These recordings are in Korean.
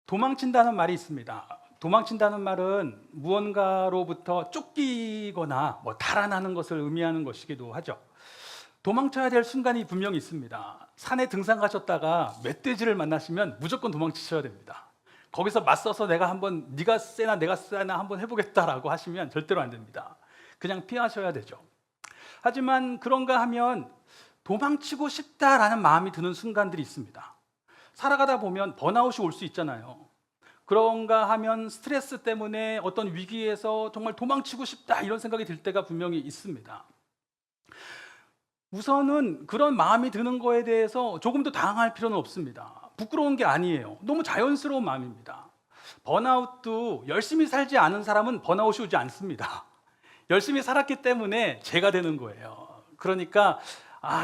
도망친다는 말이 있습니다. 도망친다는 말은 무언가로부터 쫓기거나 달아나는 것을 의미하는 것이기도 하죠. 도망쳐야 될 순간이 분명히 있습니다. 산에 등산 가셨다가 멧돼지를 만나시면 무조건 도망치셔야 됩니다. 거기서 맞서서 내가 한번 네가 세나 내가 세나 한번 해보겠다라고 하시면 절대로 안 됩니다. 그냥 피하셔야 되죠. 하지만 그런가 하면 도망치고 싶다라는 마음이 드는 순간들이 있습니다. 살아가다 보면 번아웃이 올 수 있잖아요. 그런가 하면 스트레스 때문에 어떤 위기에서 정말 도망치고 싶다 이런 생각이 들 때가 분명히 있습니다. 우선은 그런 마음이 드는 거에 대해서 조금 더 당황할 필요는 없습니다. 부끄러운 게 아니에요. 너무 자연스러운 마음입니다. 번아웃도 열심히 살지 않은 사람은 번아웃이 오지 않습니다. 열심히 살았기 때문에 죄가 되는 거예요. 그러니까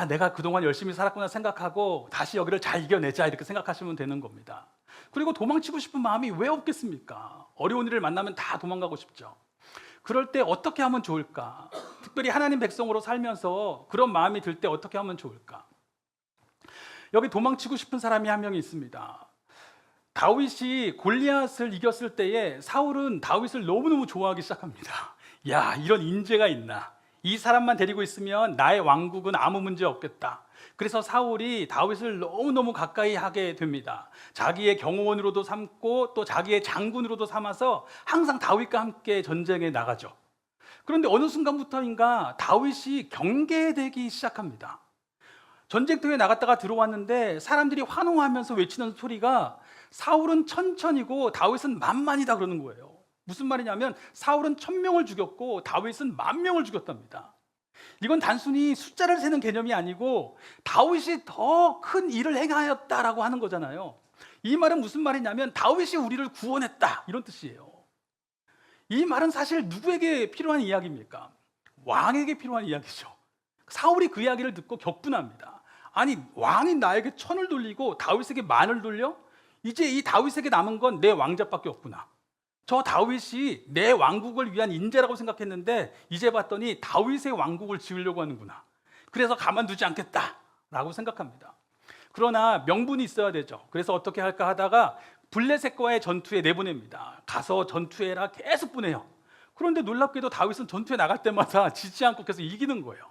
내가 그동안 열심히 살았구나 생각하고 다시 여기를 잘 이겨내자 이렇게 생각하시면 되는 겁니다. 그리고 도망치고 싶은 마음이 왜 없겠습니까? 어려운 일을 만나면 다 도망가고 싶죠. 그럴 때 어떻게 하면 좋을까? 특별히 하나님 백성으로 살면서 그런 마음이 들 때 어떻게 하면 좋을까? 여기 도망치고 싶은 사람이 한 명이 있습니다. 다윗이 골리앗을 이겼을 때에 사울은 다윗을 너무너무 좋아하기 시작합니다. 야, 이런 인재가 있나? 이 사람만 데리고 있으면 나의 왕국은 아무 문제 없겠다. 그래서 사울이 다윗을 너무너무 가까이 하게 됩니다. 자기의 경호원으로도 삼고 또 자기의 장군으로도 삼아서 항상 다윗과 함께 전쟁에 나가죠. 그런데 어느 순간부터인가 다윗이 경계되기 시작합니다. 전쟁터에 나갔다가 들어왔는데 사람들이 환호하면서 외치는 소리가 사울은 천천히고 다윗은 만만이다 그러는 거예요. 무슨 말이냐면 사울은 1000명을 죽였고 다윗은 10,000명을 죽였답니다. 이건 단순히 숫자를 세는 개념이 아니고 다윗이 더 큰 일을 행하였다라고 하는 거잖아요. 이 말은 무슨 말이냐면 다윗이 우리를 구원했다 이런 뜻이에요. 이 말은 사실 누구에게 필요한 이야기입니까? 왕에게 필요한 이야기죠. 사울이 그 이야기를 듣고 격분합니다. 아니, 왕이 나에게 1000을 돌리고 다윗에게 10,000을 돌려? 이제 이 다윗에게 남은 건 내 왕자밖에 없구나. 저 다윗이 내 왕국을 위한 인재라고 생각했는데 이제 봤더니 다윗의 왕국을 지으려고 하는구나. 그래서 가만두지 않겠다라고 생각합니다. 그러나 명분이 있어야 되죠. 그래서 어떻게 할까 하다가 블레셋과의 전투에 내보냅니다. 가서 전투해라 계속 보내요. 그런데 놀랍게도 다윗은 전투에 나갈 때마다 지지 않고 계속 이기는 거예요.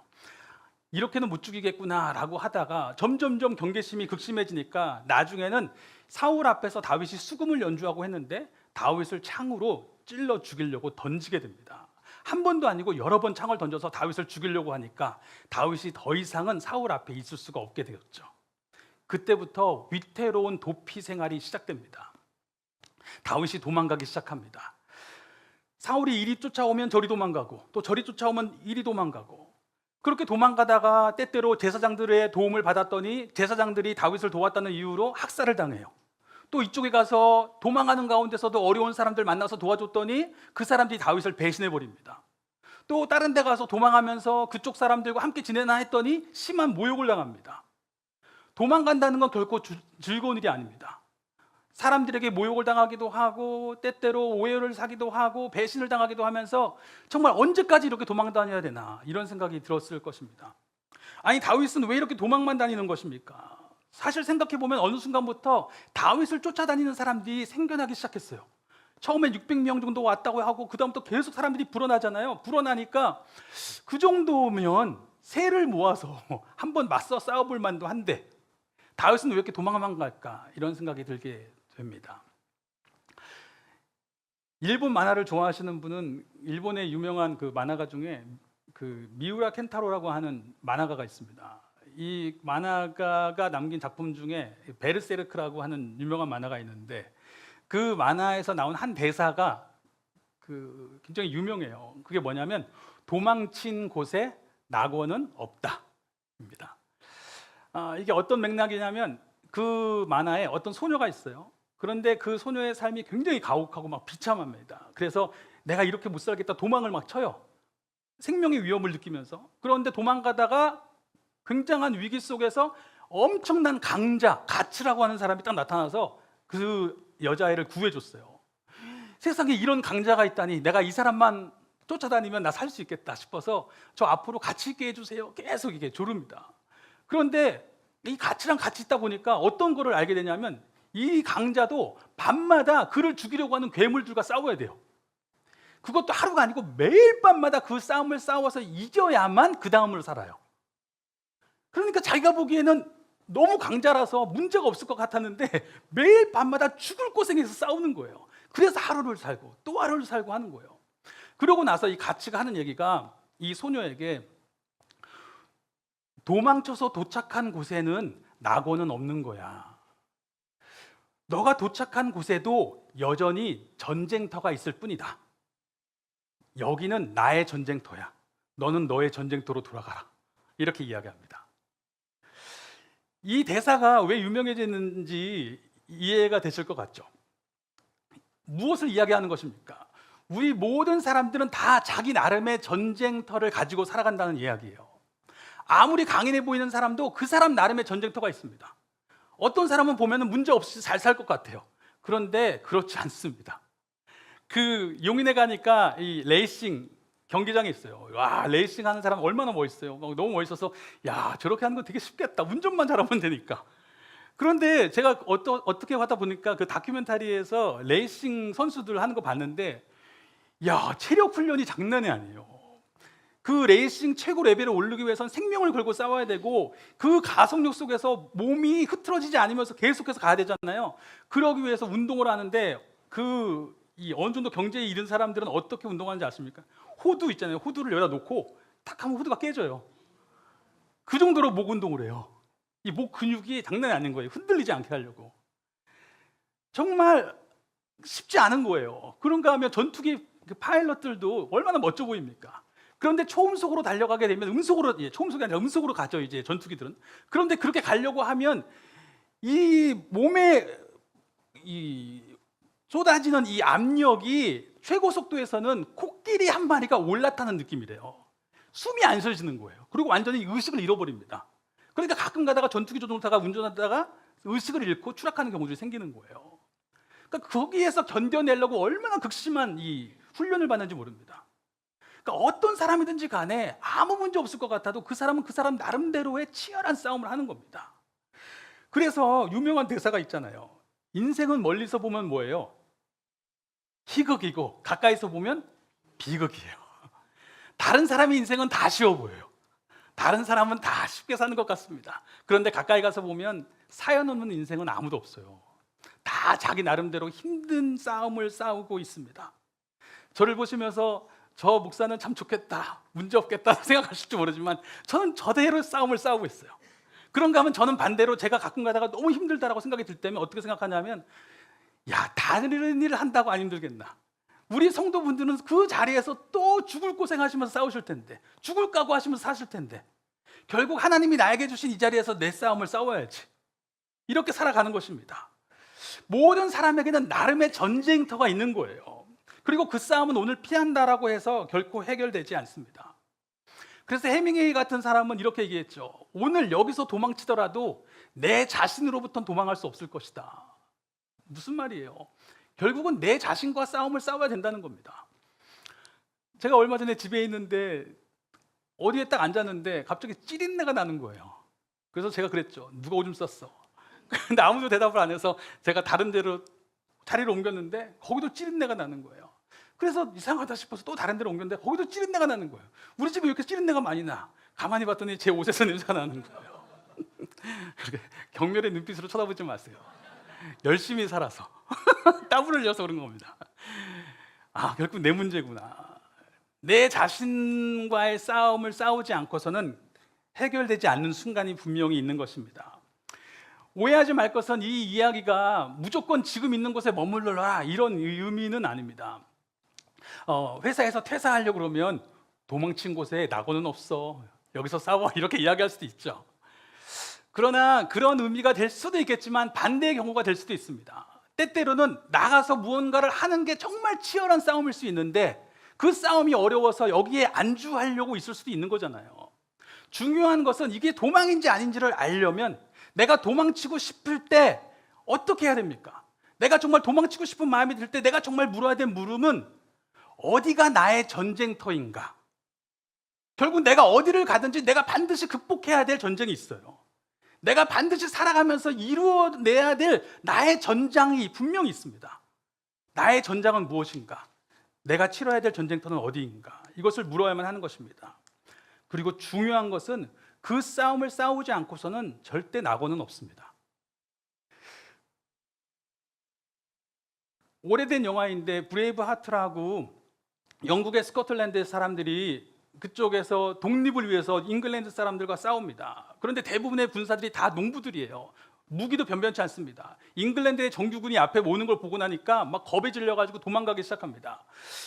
이렇게는 못 죽이겠구나라고 하다가 점점점 경계심이 극심해지니까 나중에는 사울 앞에서 다윗이 수금을 연주하고 했는데 다윗을 창으로 찔러 죽이려고 던지게 됩니다. 한 번도 아니고 여러 번 창을 던져서 다윗을 죽이려고 하니까 다윗이 더 이상은 사울 앞에 있을 수가 없게 되었죠. 그때부터 위태로운 도피 생활이 시작됩니다. 다윗이 도망가기 시작합니다. 사울이 이리 쫓아오면 저리 도망가고 또 저리 쫓아오면 이리 도망가고 그렇게 도망가다가 때때로 제사장들의 도움을 받았더니 제사장들이 다윗을 도왔다는 이유로 학살을 당해요. 또 이쪽에 가서 도망가는 가운데서도 어려운 사람들 만나서 도와줬더니 그 사람들이 다윗을 배신해버립니다. 또 다른 데 가서 도망하면서 그쪽 사람들과 함께 지내나 했더니 심한 모욕을 당합니다. 도망간다는 건 결코 즐거운 일이 아닙니다. 사람들에게 모욕을 당하기도 하고 때때로 오해를 사기도 하고 배신을 당하기도 하면서 정말 언제까지 이렇게 도망 다녀야 되나 이런 생각이 들었을 것입니다. 아니, 다윗은 왜 이렇게 도망만 다니는 것입니까? 사실 생각해보면 어느 순간부터 다윗을 쫓아다니는 사람들이 생겨나기 시작했어요. 처음엔 600명 정도 왔다고 하고 그 다음부터 계속 사람들이 불어나잖아요. 불어나니까 그 정도면 새를 모아서 한번 맞서 싸워볼 만도 한데 다윗은 왜 이렇게 도망만 갈까 이런 생각이 들게 됩니다. 일본 만화를 좋아하시는 분은 일본의 유명한 그 만화가 중에 그 미우라 켄타로라고 하는 만화가가 있습니다. 이 만화가가 남긴 작품 중에 베르세르크라고 하는 유명한 만화가 있는데 그 만화에서 나온 한 대사가 그 굉장히 유명해요. 그게 뭐냐면 도망친 곳에 낙원은 없다입니다. 이게 어떤 맥락이냐면 그 만화에 어떤 소녀가 있어요. 그런데 그 소녀의 삶이 굉장히 가혹하고 막 비참합니다. 그래서 내가 이렇게 못 살겠다 도망을 막 쳐요. 생명의 위험을 느끼면서. 그런데 도망가다가 굉장한 위기 속에서 엄청난 강자, 가츠라고 하는 사람이 딱 나타나서 그 여자애를 구해줬어요. 세상에 이런 강자가 있다니 내가 이 사람만 쫓아다니면 나 살 수 있겠다 싶어서 저 앞으로 같이 있게 해주세요. 계속 이게 조릅니다. 그런데 이 가치랑 같이 있다 보니까 어떤 거를 알게 되냐면 이 강자도 밤마다 그를 죽이려고 하는 괴물들과 싸워야 돼요. 그것도 하루가 아니고 매일 밤마다 그 싸움을 싸워서 이겨야만 그 다음을 살아요. 그러니까 자기가 보기에는 너무 강자라서 문제가 없을 것 같았는데 매일 밤마다 죽을 고생해서 싸우는 거예요. 그래서 하루를 살고 또 하루를 살고 하는 거예요. 그러고 나서 이 가치가 하는 얘기가 이 소녀에게 도망쳐서 도착한 곳에는 낙원은 없는 거야. 너가 도착한 곳에도 여전히 전쟁터가 있을 뿐이다. 여기는 나의 전쟁터야. 너는 너의 전쟁터로 돌아가라. 이렇게 이야기합니다. 이 대사가 왜 유명해졌는지 이해가 되실 것 같죠? 무엇을 이야기하는 것입니까? 우리 모든 사람들은 다 자기 나름의 전쟁터를 가지고 살아간다는 이야기예요. 아무리 강인해 보이는 사람도 그 사람 나름의 전쟁터가 있습니다. 어떤 사람은 보면 문제 없이 잘 살 것 같아요. 그런데 그렇지 않습니다. 그 용인에 가니까 이 레이싱 경기장이 있어요. 와, 레이싱 하는 사람 얼마나 멋있어요. 너무 멋있어서 야, 저렇게 하는 건 되게 쉽겠다. 운전만 잘하면 되니까. 그런데 제가 어떻게 하다 보니까 그 다큐멘터리에서 레이싱 선수들 하는 거 봤는데 야, 체력 훈련이 장난이 아니에요. 그 레이싱 최고 레벨을 오르기 위해서는 생명을 걸고 싸워야 되고 그 가속력 속에서 몸이 흐트러지지 않으면서 계속해서 가야 되잖아요. 그러기 위해서 운동을 하는데 이 어느 정도 경제에 이른 사람들은 어떻게 운동하는지 아십니까? 호두 있잖아요. 호두를 여기다 놓고 탁 하면 호두가 깨져요. 그 정도로 목 운동을 해요. 이 목 근육이 장난이 아닌 거예요. 흔들리지 않게 하려고. 정말 쉽지 않은 거예요. 그런가 하면 전투기 파일럿들도 얼마나 멋져 보입니까? 그런데 초음속으로 달려가게 되면 초음속이 아니라 음속으로 가죠, 이제 전투기들은. 그런데 그렇게 가려고 하면 이 몸에 쏟아지는 이 압력이 최고 속도에서는 코끼리 한 마리가 올라타는 느낌이래요. 숨이 안 쉬어지는 거예요. 그리고 완전히 의식을 잃어버립니다. 그러니까 가끔 가다가 전투기 조종사가 운전하다가 의식을 잃고 추락하는 경우들이 생기는 거예요. 그러니까 거기에서 견뎌내려고 얼마나 극심한 이 훈련을 받는지 모릅니다. 그러니까 어떤 사람이든지 간에 아무 문제 없을 것 같아도 그 사람은 그 사람 나름대로의 치열한 싸움을 하는 겁니다. 그래서 유명한 대사가 있잖아요. 인생은 멀리서 보면 뭐예요? 희극이고 가까이서 보면 비극이에요. 다른 사람의 인생은 다 쉬워 보여요. 다른 사람은 다 쉽게 사는 것 같습니다. 그런데 가까이 가서 보면 사연 없는 인생은 아무도 없어요. 다 자기 나름대로 힘든 싸움을 싸우고 있습니다. 저를 보시면서 저 목사는 참 좋겠다, 문제 없겠다 생각하실지 모르지만 저는 저대로 싸움을 싸우고 있어요. 그런가 하면 저는 반대로 제가 가끔 가다가 너무 힘들다라고 생각이 들 때면 어떻게 생각하냐면 야, 다른 일을 한다고 안 힘들겠나? 우리 성도분들은 그 자리에서 또 죽을 고생하시면서 싸우실 텐데, 죽을 각오 하시면서 사실 텐데, 결국 하나님이 나에게 주신 이 자리에서 내 싸움을 싸워야지. 이렇게 살아가는 것입니다. 모든 사람에게는 나름의 전쟁터가 있는 거예요. 그리고 그 싸움은 오늘 피한다라고 해서 결코 해결되지 않습니다. 그래서 해밍웨이 같은 사람은 이렇게 얘기했죠. 오늘 여기서 도망치더라도 내 자신으로부터는 도망할 수 없을 것이다. 무슨 말이에요? 결국은 내 자신과 싸움을 싸워야 된다는 겁니다. 제가 얼마 전에 집에 있는데 어디에 딱 앉았는데 갑자기 찌린내가 나는 거예요. 그래서 제가 그랬죠. 누가 오줌 쌌어? 근데 아무도 대답을 안 해서 제가 다른 데로 자리를 옮겼는데 거기도 찌린내가 나는 거예요. 그래서 이상하다 싶어서 또 다른 데로 옮겼는데 거기도 찌린내가 나는 거예요. 우리 집에 왜 이렇게 찌린내가 많이 나? 가만히 봤더니 제 옷에서 냄새가 나는 거예요. 경멸의 눈빛으로 쳐다보지 마세요. 열심히 살아서 땀을 흘려서 그런 겁니다. 아, 결국 내 문제구나. 내 자신과의 싸움을 싸우지 않고서는 해결되지 않는 순간이 분명히 있는 것입니다. 오해하지 말 것은 이 이야기가 무조건 지금 있는 곳에 머물러라 이런 의미는 아닙니다. 회사에서 퇴사하려고 그러면 도망친 곳에 낙원은 없어, 여기서 싸워, 이렇게 이야기할 수도 있죠. 그러나 그런 의미가 될 수도 있겠지만 반대의 경우가 될 수도 있습니다. 때때로는 나가서 무언가를 하는 게 정말 치열한 싸움일 수 있는데 그 싸움이 어려워서 여기에 안주하려고 있을 수도 있는 거잖아요. 중요한 것은 이게 도망인지 아닌지를 알려면 내가 도망치고 싶을 때 어떻게 해야 됩니까? 내가 정말 도망치고 싶은 마음이 들 때 내가 정말 물어야 될 물음은 어디가 나의 전쟁터인가? 결국 내가 어디를 가든지 내가 반드시 극복해야 될 전쟁이 있어요. 내가 반드시 살아가면서 이루어내야 될 나의 전장이 분명히 있습니다. 나의 전장은 무엇인가? 내가 치러야 될 전쟁터는 어디인가? 이것을 물어야만 하는 것입니다. 그리고 중요한 것은 그 싸움을 싸우지 않고서는 절대 낙오는 없습니다. 오래된 영화인데 브레이브 하트라고 영국의 스코틀랜드 사람들이 그쪽에서 독립을 위해서 잉글랜드 사람들과 싸웁니다. 그런데 대부분의 군사들이 다 농부들이에요. 무기도 변변치 않습니다. 잉글랜드의 정규군이 앞에 오는 걸 보고 나니까 막 겁에 질려가지고 도망가기 시작합니다.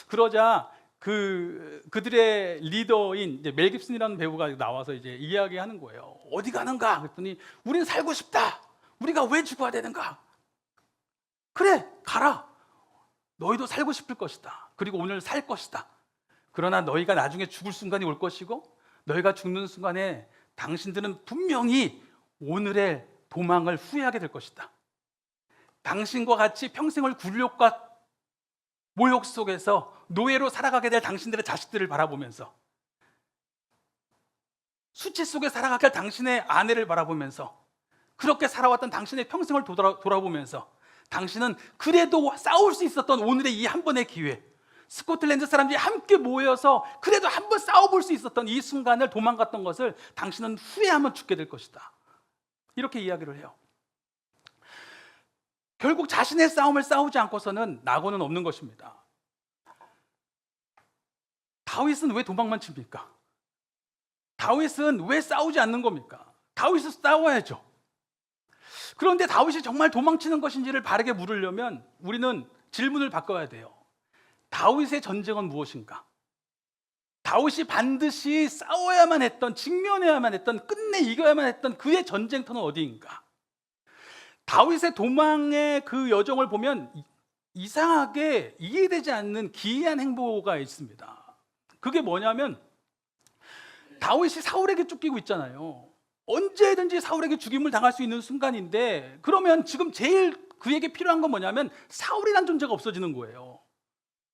그러자 그들의 리더인 이제 멜 깁슨이라는 배우가 나와서 이제 이야기하는 거예요. 어디 가는가? 그랬더니 우린 살고 싶다. 우리가 왜 죽어야 되는가? 그래, 가라. 너희도 살고 싶을 것이다. 그리고 오늘 살 것이다. 그러나 너희가 나중에 죽을 순간이 올 것이고 너희가 죽는 순간에 당신들은 분명히 오늘의 도망을 후회하게 될 것이다. 당신과 같이 평생을 굴욕과 모욕 속에서 노예로 살아가게 될 당신들의 자식들을 바라보면서 수치 속에 살아가게 될 당신의 아내를 바라보면서 그렇게 살아왔던 당신의 평생을 돌아보면서 당신은 그래도 싸울 수 있었던 오늘의 이 한 번의 기회, 스코틀랜드 사람들이 함께 모여서 그래도 한 번 싸워볼 수 있었던 이 순간을 도망갔던 것을 당신은 후회하면 죽게 될 것이다. 이렇게 이야기를 해요. 결국 자신의 싸움을 싸우지 않고서는 낙오는 없는 것입니다. 다윗은 왜 도망만 칩니까? 다윗은 왜 싸우지 않는 겁니까? 다윗은 싸워야죠. 그런데 다윗이 정말 도망치는 것인지를 바르게 물으려면 우리는 질문을 바꿔야 돼요. 다윗의 전쟁은 무엇인가? 다윗이 반드시 싸워야만 했던, 직면해야만 했던, 끝내 이겨야만 했던 그의 전쟁터는 어디인가? 다윗의 도망의 그 여정을 보면 이상하게 이해되지 않는 기이한 행보가 있습니다. 그게 뭐냐면 다윗이 사울에게 쫓기고 있잖아요. 언제든지 사울에게 죽임을 당할 수 있는 순간인데 그러면 지금 제일 그에게 필요한 건 뭐냐면 사울이란 존재가 없어지는 거예요.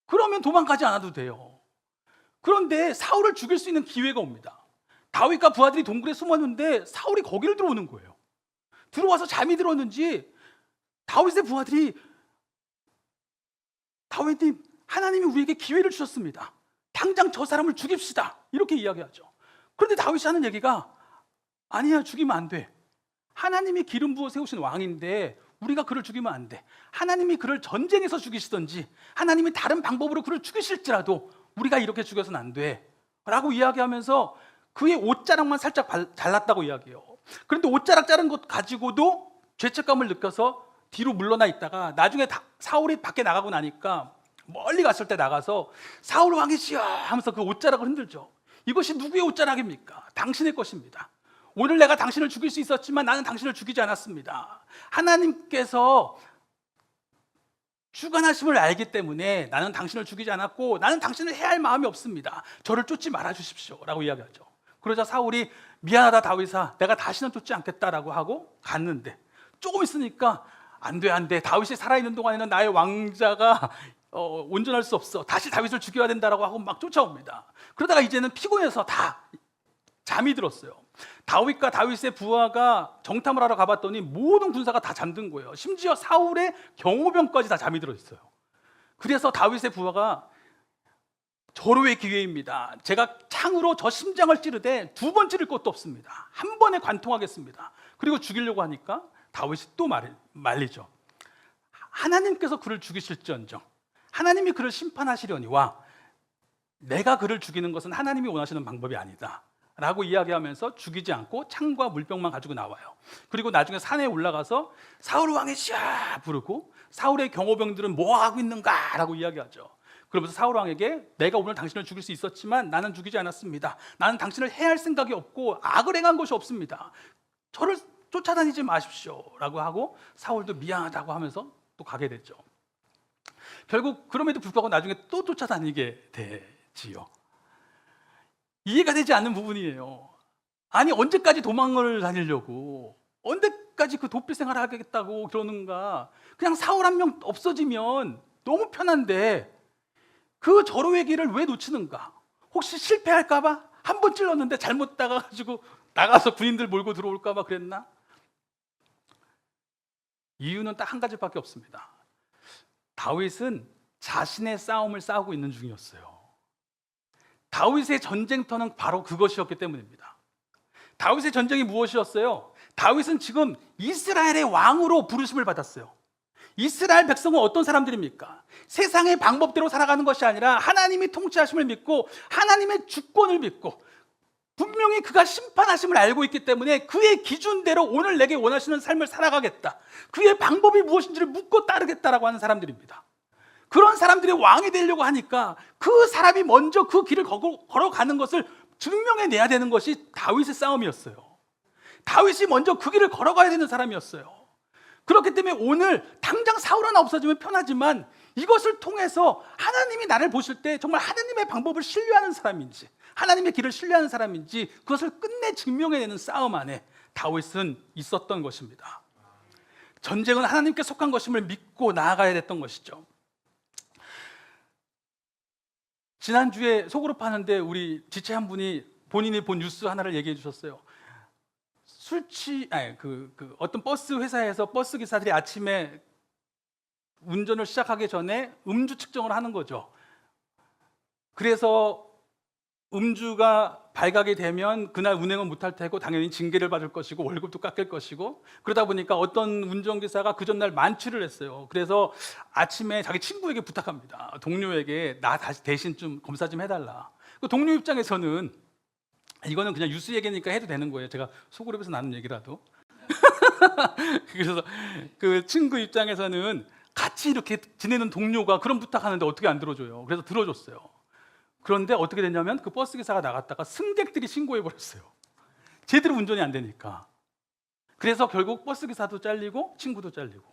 그러면 도망가지 않아도 돼요. 그런데 사울을 죽일 수 있는 기회가 옵니다. 다윗과 부하들이 동굴에 숨었는데 사울이 거기를 들어오는 거예요. 들어와서 잠이 들었는지 다윗의 부하들이 다윗님, 하나님이 우리에게 기회를 주셨습니다. 당장 저 사람을 죽입시다. 이렇게 이야기하죠. 그런데 다윗이 하는 얘기가 아니야, 죽이면 안 돼. 하나님이 기름 부어 세우신 왕인데 우리가 그를 죽이면 안 돼. 하나님이 그를 전쟁에서 죽이시든지 하나님이 다른 방법으로 그를 죽이실지라도 우리가 이렇게 죽여서는 안 돼 라고 이야기하면서 그의 옷자락만 살짝 잘랐다고 이야기해요. 그런데 옷자락 자른 것 가지고도 죄책감을 느껴서 뒤로 물러나 있다가 나중에 사울이 밖에 나가고 나니까 멀리 갔을 때 나가서 사울 왕이시여 하면서 그 옷자락을 흔들죠. 이것이 누구의 옷자락입니까? 당신의 것입니다. 오늘 내가 당신을 죽일 수 있었지만 나는 당신을 죽이지 않았습니다. 하나님께서 주관하심을 알기 때문에 나는 당신을 죽이지 않았고 나는 당신을 해할 마음이 없습니다. 저를 쫓지 말아 주십시오 라고 이야기하죠. 그러자 사울이 미안하다 다윗아, 내가 다시는 쫓지 않겠다라고 하고 갔는데 조금 있으니까 안 돼, 다윗이 살아있는 동안에는 나의 왕자가 온전할 수 없어, 다시 다윗을 죽여야 된다라고 하고 막 쫓아옵니다. 그러다가 이제는 피곤해서 다 잠이 들었어요. 다윗과 다윗의 부하가 정탐을 하러 가봤더니 모든 군사가 다 잠든 거예요. 심지어 사울의 경호병까지 다 잠이 들어 있어요. 그래서 다윗의 부하가 절호의 기회입니다. 제가 창으로 저 심장을 찌르되 두 번 찌를 것도 없습니다. 한 번에 관통하겠습니다. 그리고 죽이려고 하니까 다윗이 또 말리죠. 하나님께서 그를 죽이실지언정 하나님이 그를 심판하시려니와 내가 그를 죽이는 것은 하나님이 원하시는 방법이 아니다 라고 이야기하면서 죽이지 않고 창과 물병만 가지고 나와요. 그리고 나중에 산에 올라가서 사울 왕의 시야 부르고 사울의 경호병들은 뭐 하고 있는가 라고 이야기하죠. 그러면서 사울 왕에게 내가 오늘 당신을 죽일 수 있었지만 나는 죽이지 않았습니다. 나는 당신을 해할 생각이 없고 악을 행한 것이 없습니다. 저를 쫓아다니지 마십시오 라고 하고 사울도 미안하다고 하면서 또 가게 됐죠. 결국 그럼에도 불구하고 나중에 또 쫓아다니게 되지요. 이해가 되지 않는 부분이에요. 아니 언제까지 도망을 다니려고, 언제까지 그 도피 생활을 하겠다고 그러는가. 그냥 사울 한 명 없어지면 너무 편한데 그 절호의 길을 왜 놓치는가. 혹시 실패할까 봐 한 번 찔렀는데 잘못 나가가지고 나가서 군인들 몰고 들어올까 봐 그랬나? 이유는 딱 한 가지밖에 없습니다. 다윗은 자신의 싸움을 싸우고 있는 중이었어요. 다윗의 전쟁터는 바로 그것이었기 때문입니다. 다윗의 전쟁이 무엇이었어요? 다윗은 지금 이스라엘의 왕으로 부르심을 받았어요. 이스라엘 백성은 어떤 사람들입니까? 세상의 방법대로 살아가는 것이 아니라 하나님이 통치하심을 믿고 하나님의 주권을 믿고 분명히 그가 심판하심을 알고 있기 때문에 그의 기준대로 오늘 내게 원하시는 삶을 살아가겠다, 그의 방법이 무엇인지를 묻고 따르겠다라고 하는 사람들입니다. 그런 사람들이 왕이 되려고 하니까 그 사람이 먼저 그 길을 걸어가는 것을 증명해내야 되는 것이 다윗의 싸움이었어요. 다윗이 먼저 그 길을 걸어가야 되는 사람이었어요. 그렇기 때문에 오늘 당장 사울 하나 없어지면 편하지만 이것을 통해서 하나님이 나를 보실 때 정말 하나님의 방법을 신뢰하는 사람인지, 하나님의 길을 신뢰하는 사람인지 그것을 끝내 증명해내는 싸움 안에 다윗은 있었던 것입니다. 전쟁은 하나님께 속한 것임을 믿고 나아가야 됐던 것이죠. 지난주에 속으로 파는데 우리 지체 한 분이 본인이 본 뉴스 하나를 얘기해 주셨어요. 어떤 버스 회사에서 버스 기사들이 아침에 운전을 시작하기 전에 음주 측정을 하는 거죠. 그래서 음주가 발각이 되면 그날 운행은 못할 테고 당연히 징계를 받을 것이고 월급도 깎일 것이고, 그러다 보니까 어떤 운전기사가 그 전날 만취를 했어요. 그래서 아침에 자기 친구에게 부탁합니다. 동료에게 나 다시 대신 좀 검사 좀 해달라. 그 동료 입장에서는 이거는 그냥 뉴스 얘기니까 해도 되는 거예요. 제가 소그룹에서 나눈 얘기라도. 그래서 그 친구 입장에서는 같이 이렇게 지내는 동료가 그런 부탁하는데 어떻게 안 들어줘요. 그래서 들어줬어요. 그런데 어떻게 됐냐면 그 버스 기사가 나갔다가 승객들이 신고해버렸어요. 제대로 운전이 안 되니까. 그래서 결국 버스 기사도 잘리고 친구도 잘리고.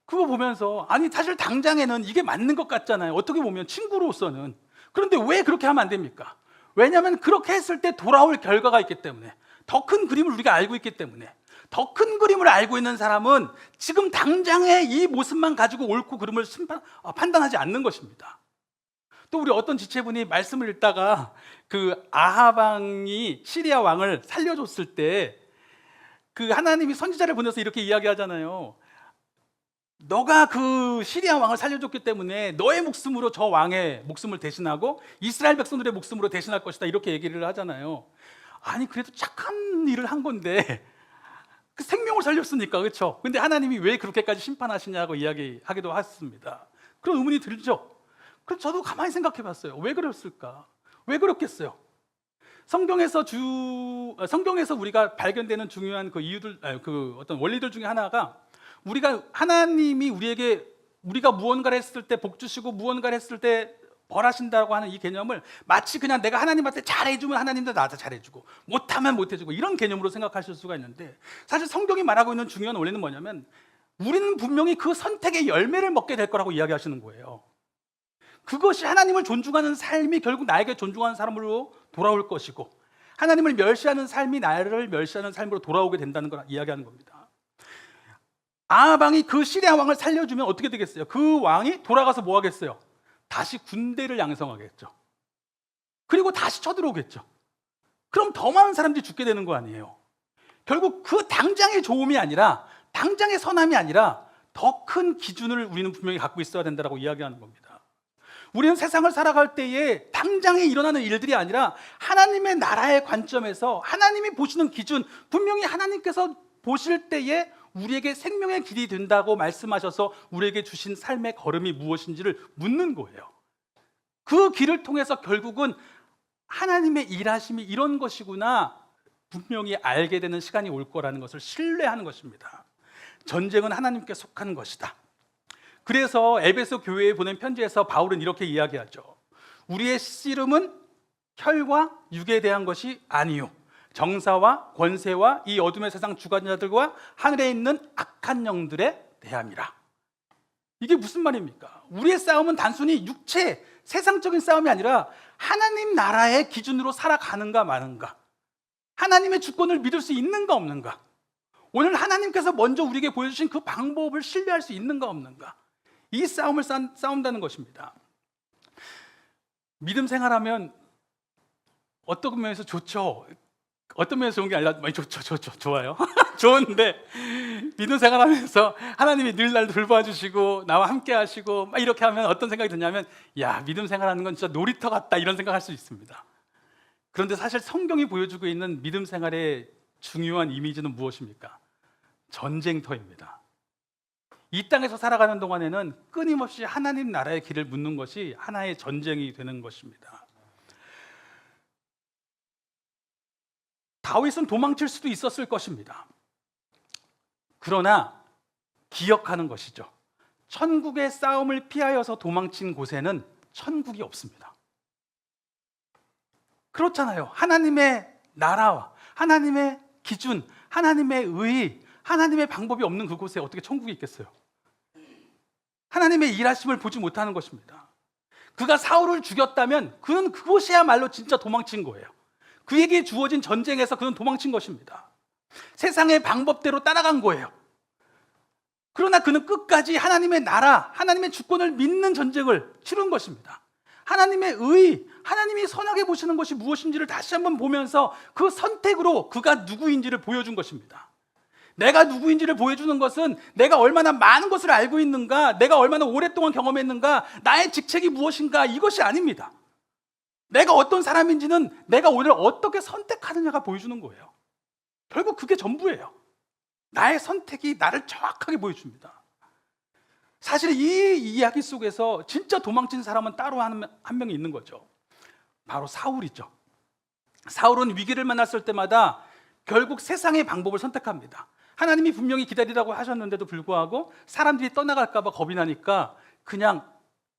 그거 보면서 아니 사실 당장에는 이게 맞는 것 같잖아요. 어떻게 보면 친구로서는. 그런데 왜 그렇게 하면 안 됩니까? 왜냐하면 그렇게 했을 때 돌아올 결과가 있기 때문에, 더 큰 그림을 우리가 알고 있기 때문에, 더 큰 그림을 알고 있는 사람은 지금 당장의 이 모습만 가지고 옳고 그름을 판단하지 않는 것입니다. 또 우리 어떤 지체분이 말씀을 읽다가 그 아합 왕이 시리아 왕을 살려줬을 때 그 하나님이 선지자를 보내서 이렇게 이야기하잖아요. 너가 그 시리아 왕을 살려줬기 때문에 너의 목숨으로 저 왕의 목숨을 대신하고 이스라엘 백성들의 목숨으로 대신할 것이다, 이렇게 얘기를 하잖아요. 아니 그래도 착한 일을 한 건데 그 생명을 살렸으니까, 그렇죠? 근데 하나님이 왜 그렇게까지 심판하시냐고 이야기하기도 했습니다. 그런 의문이 들죠. 그래서 저도 가만히 생각해 봤어요. 왜 그랬을까? 왜 그렇겠어요? 성경에서 우리가 발견되는 중요한 그 이유들, 그 어떤 원리들 중에 하나가, 하나님이 우리가 무언가를 했을 때 복 주시고 무언가를 했을 때 벌하신다고 하는 이 개념을 마치 그냥 내가 하나님한테 잘해주면 하나님도 나한테 잘해주고 못하면 못해주고 이런 개념으로 생각하실 수가 있는데, 사실 성경이 말하고 있는 중요한 원리는 뭐냐면 우리는 분명히 그 선택의 열매를 먹게 될 거라고 이야기하시는 거예요. 그것이 하나님을 존중하는 삶이 결국 나에게 존중하는 사람으로 돌아올 것이고, 하나님을 멸시하는 삶이 나를 멸시하는 삶으로 돌아오게 된다는 걸 이야기하는 겁니다. 아합 왕이 그 시리아 왕을 살려주면 어떻게 되겠어요? 그 왕이 돌아가서 뭐 하겠어요? 다시 군대를 양성하겠죠. 그리고 다시 쳐들어오겠죠. 그럼 더 많은 사람들이 죽게 되는 거 아니에요? 결국 그 당장의 좋음이 아니라, 당장의 선함이 아니라 더 큰 기준을 우리는 분명히 갖고 있어야 된다고 이야기하는 겁니다. 우리는 세상을 살아갈 때에 당장에 일어나는 일들이 아니라 하나님의 나라의 관점에서 하나님이 보시는 기준, 분명히 하나님께서 보실 때에 우리에게 생명의 길이 된다고 말씀하셔서 우리에게 주신 삶의 걸음이 무엇인지를 묻는 거예요. 그 길을 통해서 결국은 하나님의 일하심이 이런 것이구나 분명히 알게 되는 시간이 올 거라는 것을 신뢰하는 것입니다. 전쟁은 하나님께 속한 것이다. 그래서 에베소 교회에 보낸 편지에서 바울은 이렇게 이야기하죠. 우리의 씨름은 혈과 육에 대한 것이 아니요, 정사와 권세와 이 어둠의 세상 주관자들과 하늘에 있는 악한 영들에 대함이라. 이게 무슨 말입니까? 우리의 싸움은 단순히 육체, 세상적인 싸움이 아니라 하나님 나라의 기준으로 살아가는가 마는가, 하나님의 주권을 믿을 수 있는가 없는가, 오늘 하나님께서 먼저 우리에게 보여주신 그 방법을 신뢰할 수 있는가 없는가, 이 싸움을 싸운다는 것입니다. 믿음 생활하면 어떤 면에서 좋죠. 어떤 면에서 좋은 게 아니라 좋아요. 좋은데 믿음 생활하면서 하나님이 늘 날 돌봐주시고 나와 함께 하시고 막 이렇게 하면 어떤 생각이 드냐면, 야, 믿음 생활하는 건 진짜 놀이터 같다, 이런 생각할 수 있습니다. 그런데 사실 성경이 보여주고 있는 믿음 생활의 중요한 이미지는 무엇입니까? 전쟁터입니다. 이 땅에서 살아가는 동안에는 끊임없이 하나님 나라의 길을 묻는 것이 하나의 전쟁이 되는 것입니다. 다윗은 도망칠 수도 있었을 것입니다. 그러나 기억하는 것이죠. 천국의 싸움을 피하여서 도망친 곳에는 천국이 없습니다. 그렇잖아요. 하나님의 나라와 하나님의 기준, 하나님의 의, 하나님의 방법이 없는 그곳에 어떻게 천국이 있겠어요? 하나님의 일하심을 보지 못하는 것입니다. 그가 사울을 죽였다면 그는 그곳이야말로 진짜 도망친 거예요. 그에게 주어진 전쟁에서 그는 도망친 것입니다. 세상의 방법대로 따라간 거예요. 그러나 그는 끝까지 하나님의 나라, 하나님의 주권을 믿는 전쟁을 치른 것입니다. 하나님의 의, 하나님이 선하게 보시는 것이 무엇인지를 다시 한번 보면서 그 선택으로 그가 누구인지를 보여준 것입니다. 내가 누구인지를 보여주는 것은 내가 얼마나 많은 것을 알고 있는가, 내가 얼마나 오랫동안 경험했는가, 나의 직책이 무엇인가, 이것이 아닙니다. 내가 어떤 사람인지는 내가 오늘 어떻게 선택하느냐가 보여주는 거예요. 결국 그게 전부예요. 나의 선택이 나를 정확하게 보여줍니다. 사실 이 이야기 속에서 진짜 도망친 사람은 따로 한 명이 있는 거죠. 바로 사울이죠. 사울은 위기를 만났을 때마다 결국 세상의 방법을 선택합니다. 하나님이 분명히 기다리라고 하셨는데도 불구하고 사람들이 떠나갈까 봐 겁이 나니까 그냥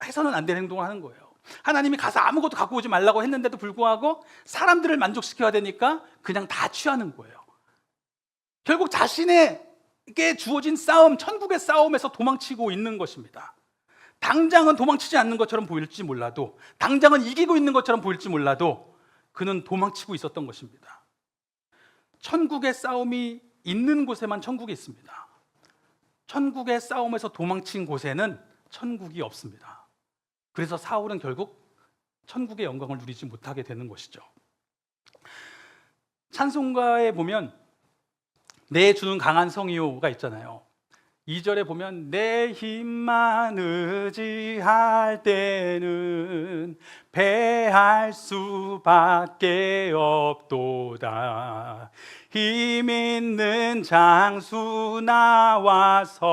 해서는 안 될 행동을 하는 거예요. 하나님이 가서 아무것도 갖고 오지 말라고 했는데도 불구하고 사람들을 만족시켜야 되니까 그냥 다 취하는 거예요. 결국 자신에게 주어진 싸움, 천국의 싸움에서 도망치고 있는 것입니다. 당장은 도망치지 않는 것처럼 보일지 몰라도, 당장은 이기고 있는 것처럼 보일지 몰라도 그는 도망치고 있었던 것입니다. 천국의 싸움이 있는 곳에만 천국이 있습니다. 천국의 싸움에서 도망친 곳에는 천국이 없습니다. 그래서 사울은 결국 천국의 영광을 누리지 못하게 되는 것이죠. 찬송가에 보면 내 주는 강한 성이요가 있잖아요. 2절에 보면 내 힘만 의지할 때는 패할 수밖에 없도다. 힘 있는 장수 나와서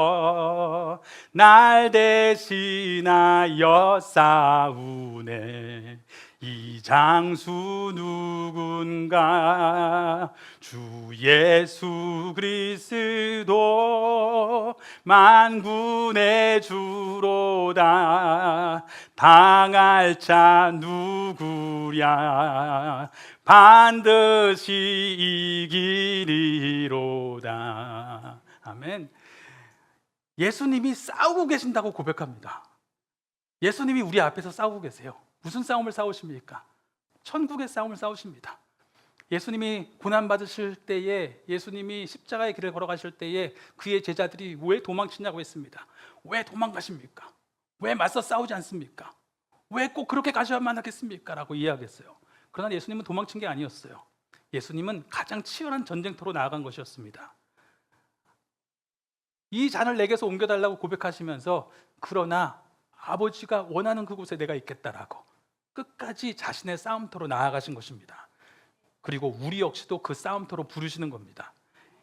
날 대신하여 싸우네. 이 장수 누군가? 주 예수 그리스도 만군의 주로다. 당할 자 누구랴? 반드시 이기리로다. 아멘. 예수님이 싸우고 계신다고 고백합니다. 예수님이 우리 앞에서 싸우고 계세요. 무슨 싸움을 싸우십니까? 천국의 싸움을 싸우십니다. 예수님이 고난받으실 때에, 예수님이 십자가의 길을 걸어가실 때에 그의 제자들이 왜 도망치냐고 했습니다. 왜 도망가십니까? 왜 맞서 싸우지 않습니까? 왜 꼭 그렇게 가셔야만 하겠습니까? 라고 이야기했어요. 그러나 예수님은 도망친 게 아니었어요. 예수님은 가장 치열한 전쟁터로 나아간 것이었습니다. 이 잔을 내게서 옮겨달라고 고백하시면서 그러나 아버지가 원하는 그곳에 내가 있겠다라고 끝까지 자신의 싸움터로 나아가신 것입니다. 그리고 우리 역시도 그 싸움터로 부르시는 겁니다.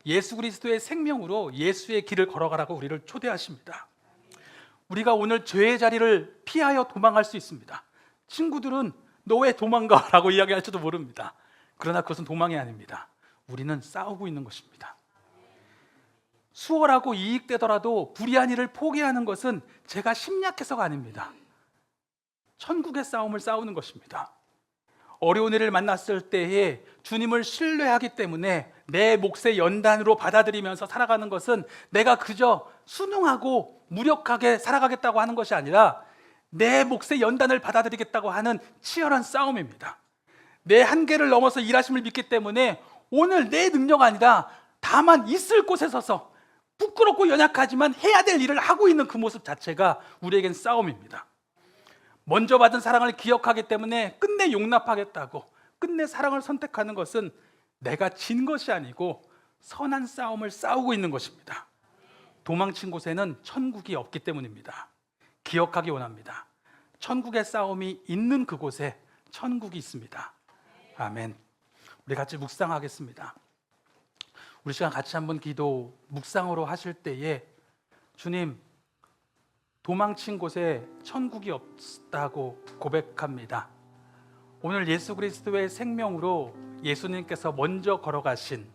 예수 그리스도의 생명으로 예수의 길을 걸어가라고 우리를 초대하십니다. 우리가 오늘 죄의 자리를 피하여 도망갈 수 있습니다. 친구들은 너 왜 도망가? 라고 이야기할지도 모릅니다. 그러나 그것은 도망이 아닙니다. 우리는 싸우고 있는 것입니다. 수월하고 이익되더라도 불의한 일을 포기하는 것은 제가 심약해서가 아닙니다. 천국의 싸움을 싸우는 것입니다. 어려운 일을 만났을 때에 주님을 신뢰하기 때문에 내 몫의 연단으로 받아들이면서 살아가는 것은 내가 그저 순응하고 무력하게 살아가겠다고 하는 것이 아니라 내 몫의 연단을 받아들이겠다고 하는 치열한 싸움입니다. 내 한계를 넘어서 일하심을 믿기 때문에 오늘 내 능력 아니라 다만 있을 곳에 서서 부끄럽고 연약하지만 해야 될 일을 하고 있는 그 모습 자체가 우리에겐 싸움입니다. 먼저 받은 사랑을 기억하기 때문에 끝내 용납하겠다고, 끝내 사랑을 선택하는 것은 내가 진 것이 아니고 선한 싸움을 싸우고 있는 것입니다. 도망친 곳에는 천국이 없기 때문입니다. 기억하기 원합니다. 천국의 싸움이 있는 그곳에 천국이 있습니다. 아멘. 우리 같이 묵상하겠습니다. 우리 시간 같이 한번 기도 묵상으로 하실 때에 주님, 도망친 곳에 천국이 없다고 고백합니다. 오늘 예수 그리스도의 생명으로 예수님께서 먼저 걸어가신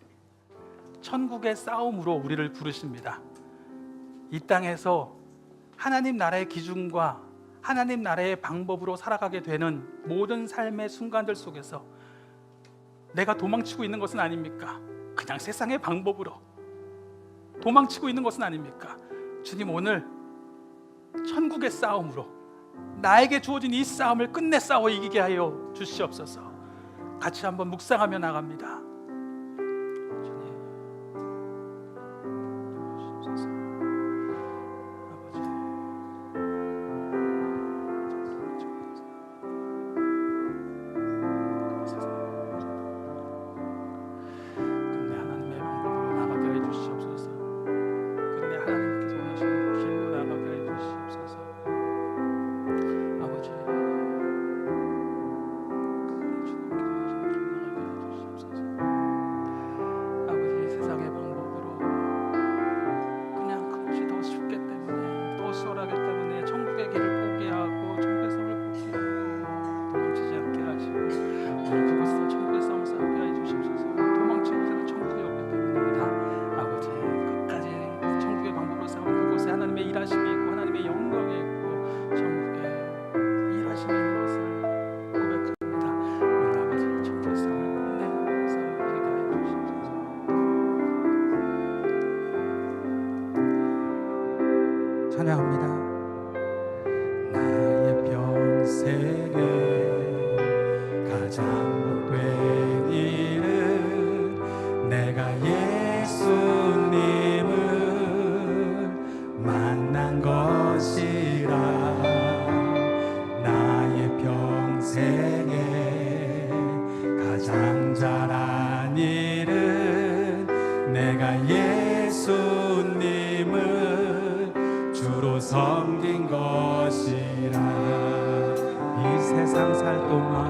천국의 싸움으로 우리를 부르십니다. 이 땅에서 하나님 나라의 기준과 하나님 나라의 방법으로 살아가게 되는 모든 삶의 순간들 속에서 내가 도망치고 있는 것은 아닙니까? 그냥 세상의 방법으로 도망치고 있는 것은 아닙니까? 주님, 오늘 천국의 싸움으로 나에게 주어진 이 싸움을 끝내 싸워 이기게 하여 주시옵소서. 같이 한번 묵상하며 나갑니다. 주님, 주시옵소서. 아버지, 끝내 하나님의 방법으로 나가게 해 주시옵소서. 끝내 하나님께서 원하시는 길로 나가게 해 주시옵소서. 아버지, 끝내 주님께서 원하시는 길로 나가게 해 주시옵소서. 아버지, 세상의 방법으로 그냥 그것이 더 쉽기 때문에, 더 수월하기 때문에 천국의 길을 포기하고 천국의 삶을 포기하고 도망치지 않게 하시고, 오늘 그곳에서 천국의 싸움을 싸우게 해 주시옵소서. 도망친 곳에는 천국이 없기 때문입니다. 아버지, 끝까지 천국의 방법으로 싸우는 그곳에 하나님의 일하심이 있고 하나님의 영광이 있고 천국에 일하심이 있는 것을 고백합니다. 오늘 아버지, 천국의 싸움을 끝내 싸우게 하여 주시옵소서. 찬양합니다. 나의 평생에 가장 복된 일은 내가 예수님을 만난 것이라. 나의 평생에 가장 잘한 일은 내가 예수님을 주로 섬긴 것이라. 이 세상 살 동안